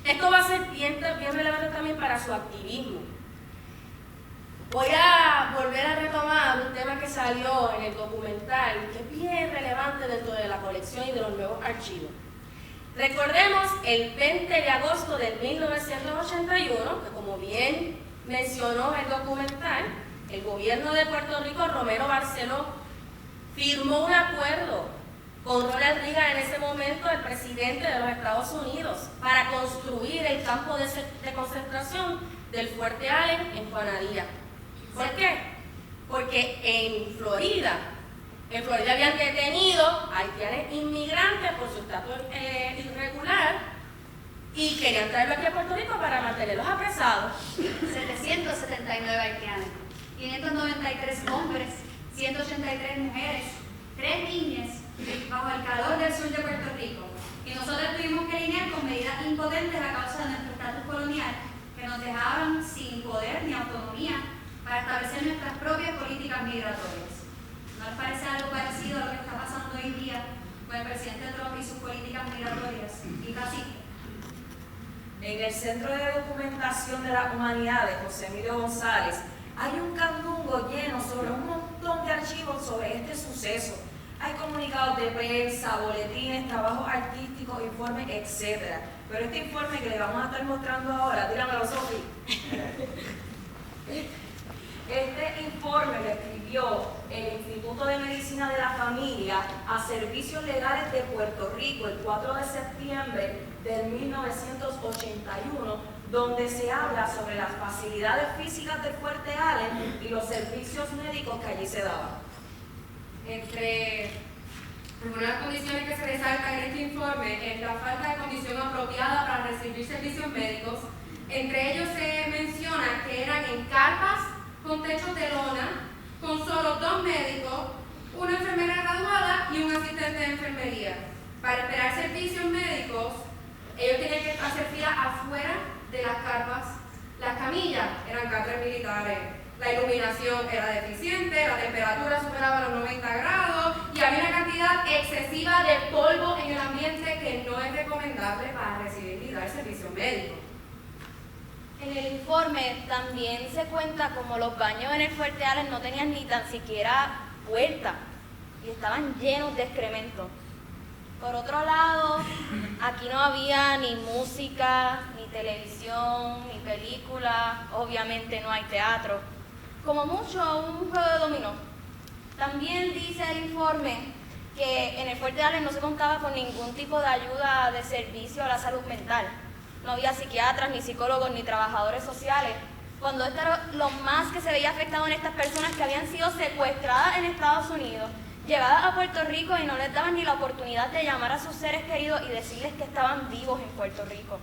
Esto va a ser bien relevante también para su activismo. Voy a volver a retomar un tema que salió en el documental, que es bien relevante dentro de la colección y de los nuevos archivos. Recordemos el 20 de agosto de 1981, que como bien mencionó el documental, el gobierno de Puerto Rico, Romero Barceló, firmó un acuerdo con Ronald Reagan, en ese momento el presidente de los Estados Unidos, para construir el campo de concentración del Fuerte Allen en Juanadía. ¿Por qué? Porque en Florida habían detenido a haitianos inmigrantes por su estatus irregular y querían traerlo aquí a Puerto Rico para mantenerlos apresados. 779 haitianos, 593 hombres, 183 mujeres, 3 niñas bajo el calor del sur de Puerto Rico. Y nosotros tuvimos que lidiar con medidas impotentes a causa de nuestro estatus colonial que nos dejaban sin poder ni autonomía para establecer nuestras propias políticas migratorias. ¿No les parece algo parecido a lo que está pasando hoy día con el presidente Trump y sus políticas migratorias? Y casi. En el Centro de Documentación de las Humanidades, José Emilio González, hay un candungo lleno sobre un montón de archivos sobre este suceso. Hay comunicados de prensa, boletines, trabajos artísticos, informes, etc. Pero este informe que le vamos a estar mostrando ahora, dígamelo, Sofi. Este informe lo escribió el Instituto de Medicina de la Familia a Servicios Legales de Puerto Rico el 4 de septiembre de 1981, donde se habla sobre las facilidades físicas del Fuerte Allen y los servicios médicos que allí se daban. Entre algunas condiciones que se resaltan en este informe es la falta de condición apropiada para recibir servicios médicos. Entre ellos se menciona que eran en carpas con techos de lona, con solo 2 médicos, una enfermera graduada y un asistente de enfermería. Para esperar servicios médicos, ellos tenían que hacer fila afuera de las carpas. Las camillas eran catres militares, la iluminación era deficiente, la temperatura superaba los 90 grados y había una cantidad excesiva de polvo en el ambiente que no es recomendable para recibir y dar servicios médicos. En el informe también se cuenta como los baños en el Fuerte Allen no tenían ni tan siquiera puerta y estaban llenos de excremento. Por otro lado, aquí no había ni música, ni televisión, ni película, obviamente no hay teatro, como mucho un juego de dominó. También dice el informe que en el Fuerte Allen no se contaba con ningún tipo de ayuda de servicio a la salud mental. No había psiquiatras, ni psicólogos, ni trabajadores sociales, cuando esto era lo más que se veía afectado en estas personas que habían sido secuestradas en Estados Unidos, llevadas a Puerto Rico y no les daban ni la oportunidad de llamar a sus seres queridos y decirles que estaban vivos en Puerto Rico.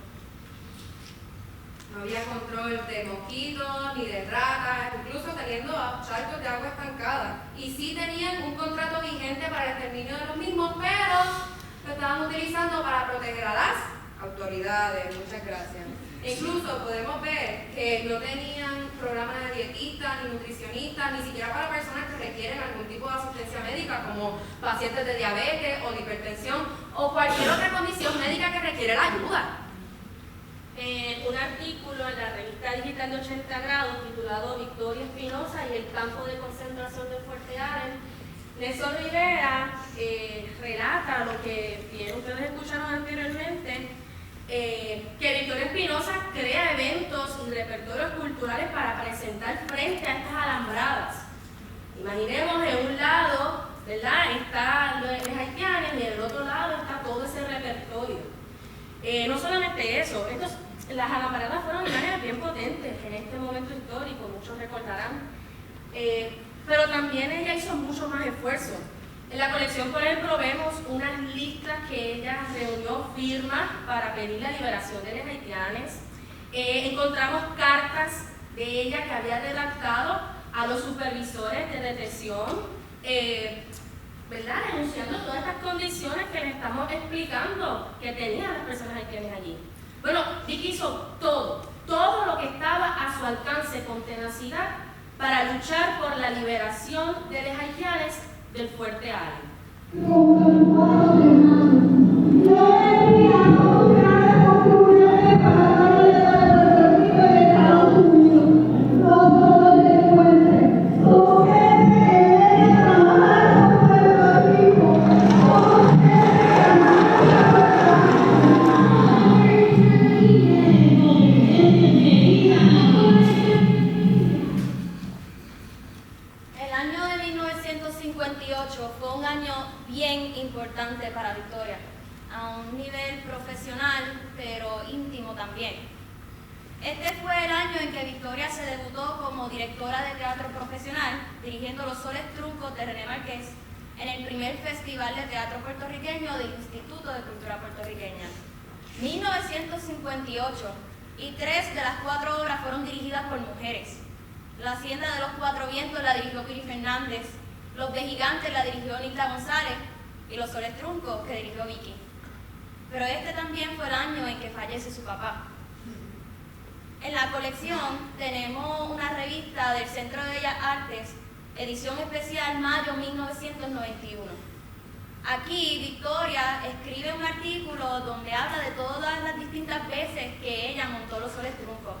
No había control de mosquitos ni de ratas, incluso teniendo charcos de agua estancada. Y sí tenían un contrato vigente para el exterminio de los mismos, pero lo estaban utilizando para proteger a las autoridades. Muchas gracias. Incluso podemos ver que no tenían programa de dietista, ni nutricionista, ni siquiera para personas que requieren algún tipo de asistencia médica, como pacientes de diabetes o de hipertensión, o cualquier otra condición médica que requiere la ayuda. Un artículo en la revista digital de 80 grados titulado Victoria Espinosa y el campo de concentración del Fuerte Allen, Nelson Rivera relata lo que bien ustedes escucharon anteriormente, que Victoria Espinosa crea eventos y repertorios culturales para presentar frente a estas alambradas. Imaginemos en un lado, ¿verdad?, están los haitianos y en el otro lado está todo ese repertorio. No solamente eso, las alambradas fueron imágenes bien potentes en este momento histórico, muchos recordarán, pero también ella hizo mucho más esfuerzo. En la colección, por ejemplo, vemos unas listas que ella reunió firmas para pedir la liberación de los haitianos. Encontramos cartas de ella que había redactado a los supervisores de detención, ¿verdad?, denunciando todas estas condiciones que les estamos explicando que tenían las personas haitianas allí. Bueno, Vicky hizo todo lo que estaba a su alcance con tenacidad para luchar por la liberación de los haitianos del Fuerte Allen. Fue un año bien importante para Victoria, a un nivel profesional, pero íntimo también. Este fue el año en que Victoria se debutó como directora de teatro profesional, dirigiendo Los Soles Truncos de René Márquez en el primer Festival de Teatro Puertorriqueño del Instituto de Cultura Puertorriqueña. 1958, y 3 de las 4 obras fueron dirigidas por mujeres. La Hacienda de los Cuatro Vientos la dirigió Piri Fernández, Los de Gigantes la dirigió Nilda González y Los Soles Truncos que dirigió Vicky. Pero este también fue el año en que fallece su papá. En la colección tenemos una revista del Centro de Bellas Artes, edición especial mayo 1991. Aquí Victoria escribe un artículo donde habla de todas las distintas veces que ella montó Los Soles Truncos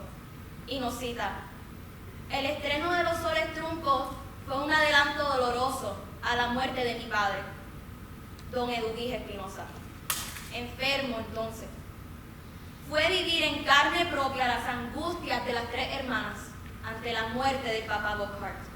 y nos cita: el estreno de Los Soles Truncos fue un adelanto doloroso a la muerte de mi padre, don Eduvige Espinosa. Enfermo entonces. Fue vivir en carne propia las angustias de las 3 hermanas, ante la muerte del Papa Bockhart.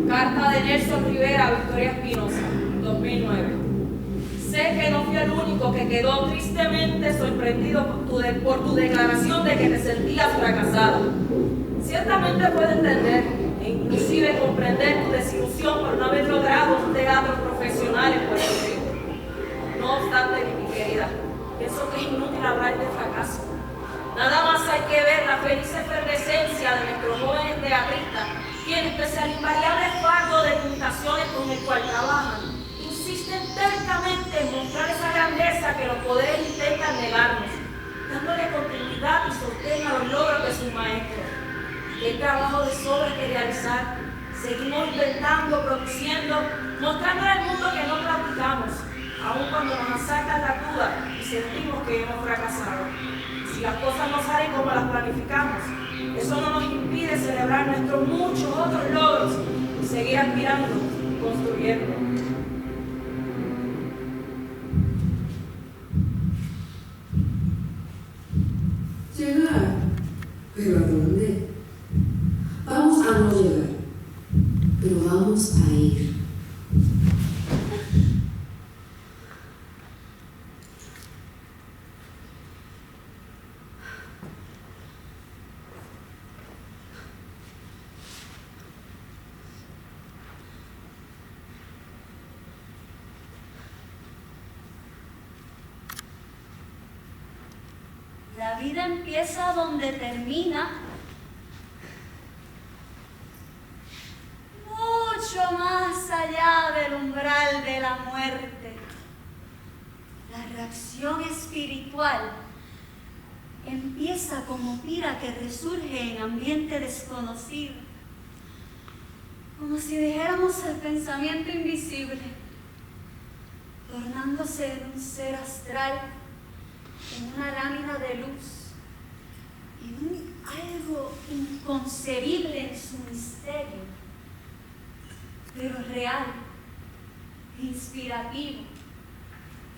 Carta de Nelson Rivera a Victoria Espinosa, 2009. Sé que no fui el único que quedó tristemente sorprendido por tu declaración de que te sentías fracasada. Ciertamente puedo entender e inclusive comprender tu desilusión por no haber logrado un teatro profesional en Puerto Rico. No obstante, mi querida, pienso que es inútil hablar de fracaso. Nada más hay que ver la feliz efervescencia de nuestros jóvenes teatristas, quienes, pese al invariable fardo de limitaciones con el cual trabajan, insisten tercamente en mostrar esa grandeza que los poderes intentan negarnos, dándole continuidad y sostén a los logros de sus maestros. El trabajo de sobra que realizar, seguimos inventando, produciendo, mostrándole al mundo que no practicamos, aun cuando nos asaltan la duda y sentimos que hemos fracasado. Si las cosas no salen como las planificamos, eso no nos impide celebrar nuestros muchos otros logros y seguir aspirando, construyendo. Llegar, pero ¿a dónde? Vamos a no llegar, pero vamos a ir. La vida empieza donde termina. Mucho más allá del umbral de la muerte. La reacción espiritual empieza como pira que resurge en ambiente desconocido. Como si dijéramos el pensamiento invisible, tornándose en un ser astral, en una lámina de luz, en algo inconcebible en su misterio, pero real, inspirativo,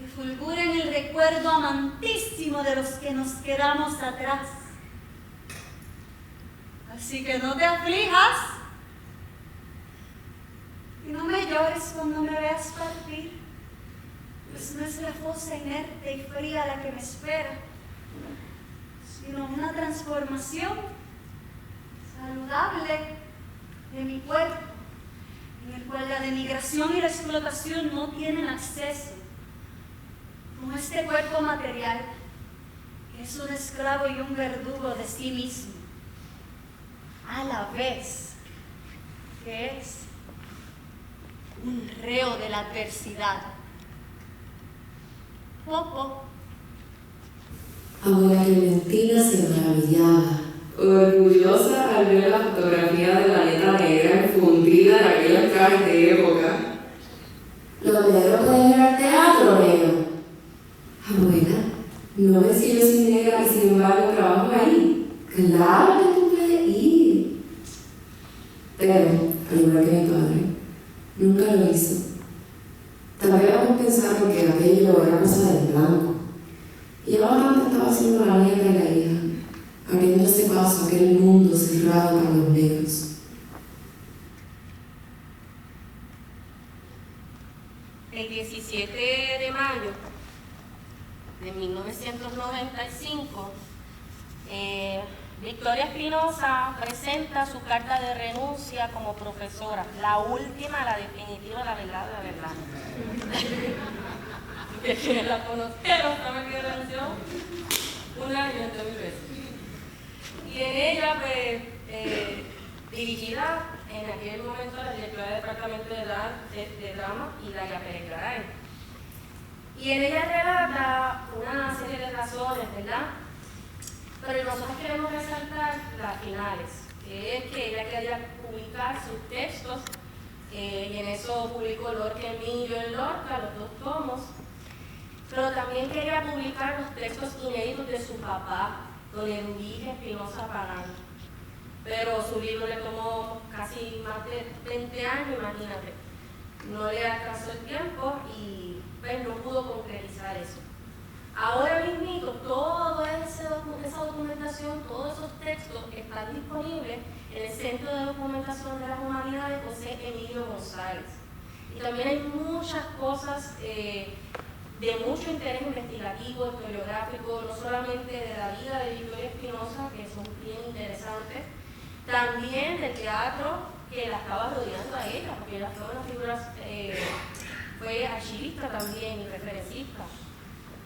que fulgura en el recuerdo amantísimo de los que nos quedamos atrás. Así que no te aflijas y no me llores cuando me veas partir, pues no es la fosa inerte y fría la que me espera, sino una transformación saludable de mi cuerpo, en el cual la denigración y la explotación no tienen acceso, como este cuerpo material, que es un esclavo y un verdugo de sí mismo, a la vez que es un reo de la adversidad. Popo. Abuela Clementina se maravillaba, orgullosa al ver la fotografía de la letra negra infundida en aquellas cajas de época. Lo negro puede ir al teatro, negro. Abuela, no ves que yo soy negra y sin embargo trabajo ahí. Claro que tú puedes ir. Pero, al igual que mi padre, nunca lo hizo. Tal vez vamos a pensar porque aquello era cosa del blanco. Y ahora tanto estaba haciendo la nieta y la hija, abriéndose paso a aquel mundo cerrado para los negros. El 17 de mayo de 1995, Victoria Espinosa presenta su carta de renuncia como profesora, la última, la definitiva, la verdad. Que quienes la conocieron saben que renunció un año entre 1000 veces. Y en ella, pues, dirigida en aquel momento a la directora del Departamento de Drama y Daria Pérez Garay. Y en ella relata una serie de razones, ¿verdad? Pero nosotros queremos resaltar las finales, que es que ella quería publicar sus textos, y en eso publicó Lorca Emilio en Lorca, los 2 tomos, pero también quería publicar los textos inéditos de su papá, don Edurige Espinosa Pagán. Pero su libro le tomó casi más de 20 años, imagínate. No le alcanzó el tiempo y pues, no pudo concretizar eso. Ahora mismo, toda esa documentación, todos esos textos están disponibles en el Centro de Documentación de las Humanidades José Emilio González. Y también hay muchas cosas de mucho interés investigativo, historiográfico, no solamente de la vida de Victoria Espinosa, que son bien interesantes, también del teatro que la estaba rodeando a ella, porque ella fue una figura, fue archivista también y referencista.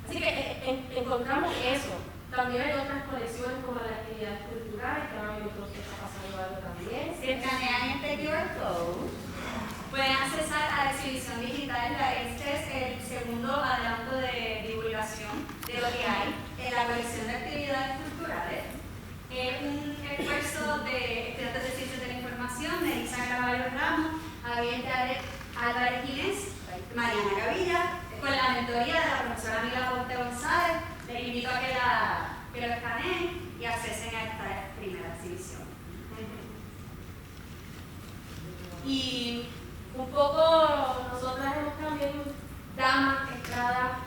Así que encontramos eso. También hay otras colecciones como las actividades culturales, que ahora mismo que está pasando algo también. Si escanean este QR code, pueden accesar a la exhibición digital. Este es el segundo adelanto de divulgación de lo que hay en la colección de actividades culturales. Es un esfuerzo de estudiantes de Ciencias de la Información, de Elisa Caballo Ramos, Javier Álvarez Ginés, Mariana Gavilla, con la mentoría de la profesora Mila Ponte González. Les invito a que lo escaneen y accesen a esta primera exhibición. Y un poco nosotras hemos también, Dama Estrada,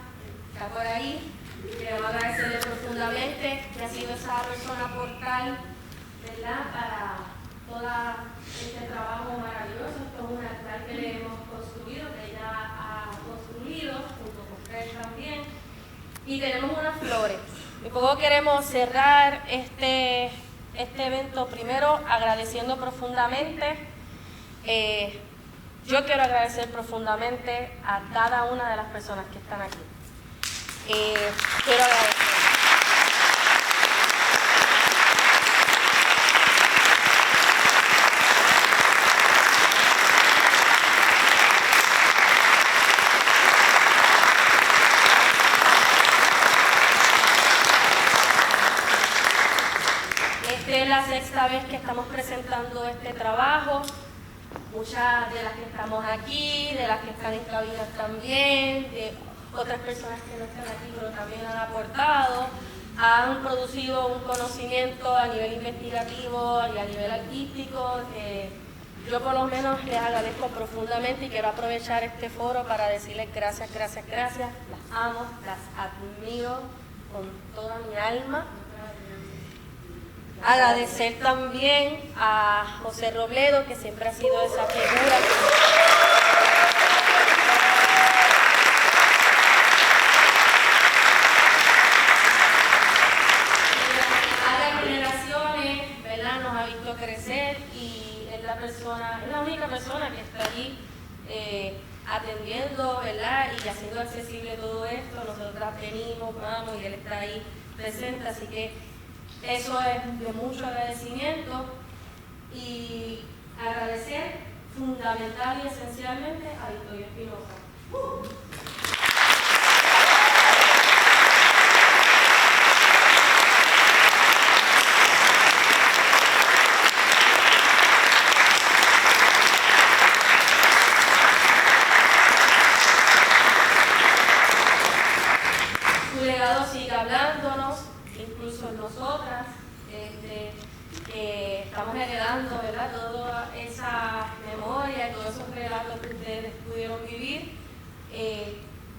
está por ahí, queremos agradecerle profundamente que ha sido esa persona portal, ¿verdad?, para todo este trabajo maravilloso. Esto es un altar que le hemos construido, que ella ha construido, junto con Fred también, y tenemos unas flores. Y poco queremos cerrar este evento primero agradeciendo profundamente. Yo quiero agradecer profundamente a cada una de las personas que están aquí. Quiero agradecer. sexta vez que estamos presentando este trabajo. Muchas de las que estamos aquí, de las que están en cabinas también, de otras personas que no están aquí pero también han aportado, han producido un conocimiento a nivel investigativo y a nivel artístico. Yo por lo menos les agradezco profundamente y quiero aprovechar este foro para decirles gracias, gracias, gracias. Las amo, las admiro con toda mi alma. Agradecer también a José Robledo, que siempre ha sido esa figura. Varias generaciones, ¿verdad? Nos ha visto crecer y es la única persona que está allí atendiendo, ¿verdad? Y haciendo accesible todo esto. Nosotras venimos, vamos y él está ahí presente, así que eso es de mucho agradecimiento y agradecer fundamental y esencialmente a Victoria Espinosa. Su legado sigue hablándonos, incluso nosotras, que estamos heredando, ¿verdad?, toda esa memoria, todos esos relatos que ustedes pudieron vivir.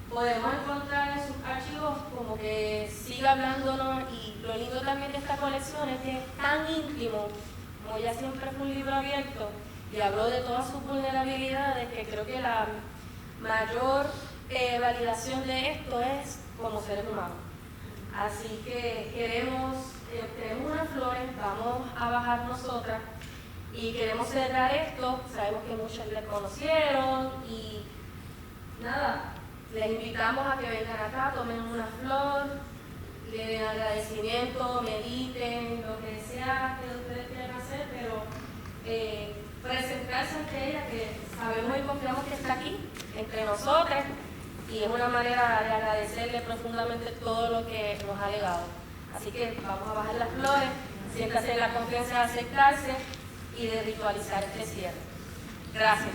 Podemos encontrar en sus archivos como que sigue hablándonos, y lo lindo también de esta colección es que es tan íntimo, como ella siempre fue un libro abierto y habló de todas sus vulnerabilidades, que creo que la mayor validación de esto es como seres humanos. Así que tenemos unas flores, vamos a bajar nosotras y queremos cerrar esto. Sabemos que muchos les conocieron y nada, les invitamos a que vengan acá, tomen una flor, le den agradecimiento, mediten, lo que sea que ustedes quieran hacer, pero presentarse ante ella, que sabemos y confiamos que está aquí entre nosotras. Y es una manera de agradecerle profundamente todo lo que nos ha legado. Así que vamos a bajar las flores, siéntase en la confianza de acercarse y de ritualizar este cierre. Gracias.